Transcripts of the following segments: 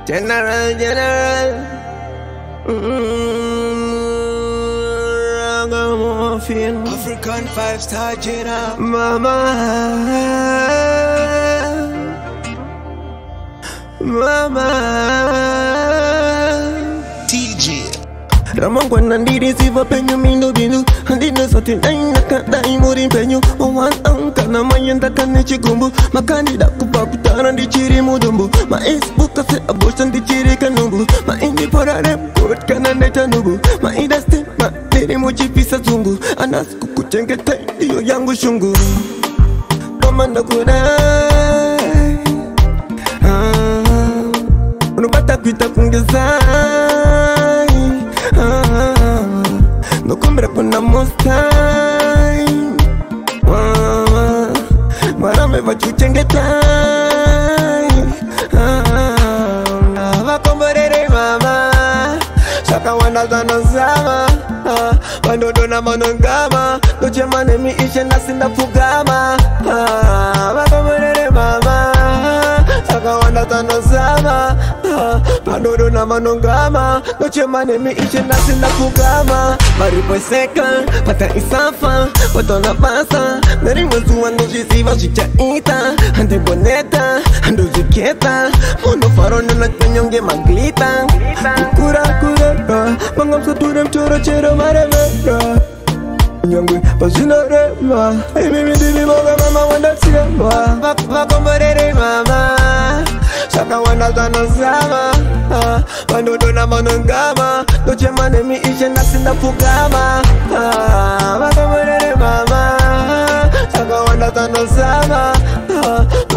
General. Ragamuffin. African 5-star general. Mama. TJ. Ramon kwana ndiri siva penyu mindu bindu Handino soti naina kata imuri penyu Owan anka na mayenda kane chigumbu Makandida kupa kutara ndi chiri mudumbu Ma Facebook kase abortion ndi chiri kanumbu Ma indi pora report kana neta nubu Ma indasti ma niri muchipisa zungu Anas kukuchenge tai iyo yangu shungu Mama nakudai Unubata kuita kungezai No cumbre con mostai Mara me va chuchengetai Va comborere mama Saka wana zano zama Bandodo na manongama Doche mane mi ishe nasinda fugama Va comborere mama Saka wana zano zama Bandodo na manongama Doche mane mi ishe nasinda fugama Maripo seka, pata isafa Watona pasa, nari mwazu ando jisiva chicha ita Ande boneta, ando jiketa Mono faro nuna kenyonge maglita Kura kura, mangam saturem choro chero marevera Nyangwe, pasina rema Mimi dili moga mama wanda siema Vakomborere mama Saka wana zano sama Bandodo na manongama Doche mane mi ishe nasinda fugama Vakomborere mama Saka wana zano sama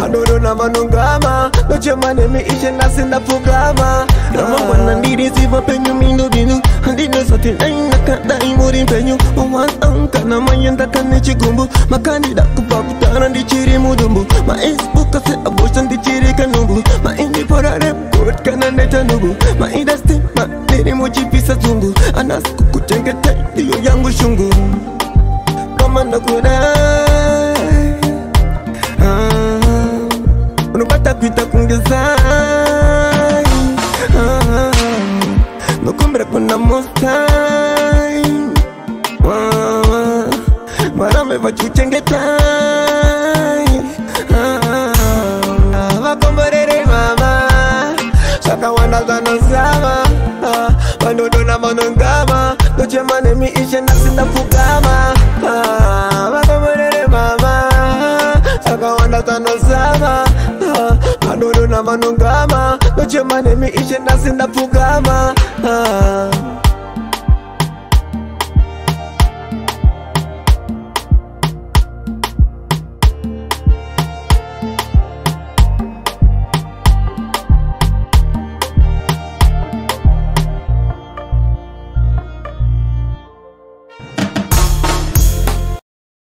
Bandodo na manongama Doche mane mi ishe nasinda fugama Rama wana ndiri siva penyu mindu bindu Handino soti naina kata imuri penyu Owan anka na mayenda kane chigumbu Makandida kupa kutara ndi chiri mudumbu Ma Facebook kase abortion ndi chiri kanumbu Ma indi pora report kana neta nubu Ma indasti ma niri muchipisa zungu Anas kukuchenge tai iyo yangu shungu Mama nakudai Unubata kuita kungezai No cumbre kuna mostai Mara me va chuchengetai Va comborere mama Saka wana zano zama Bandodo na manongama Doche mane mi ishe nasinda fugama Va comborere mama Saka wana zano zama Bandodo na manongama Doche mane mi ishe nasinda fugama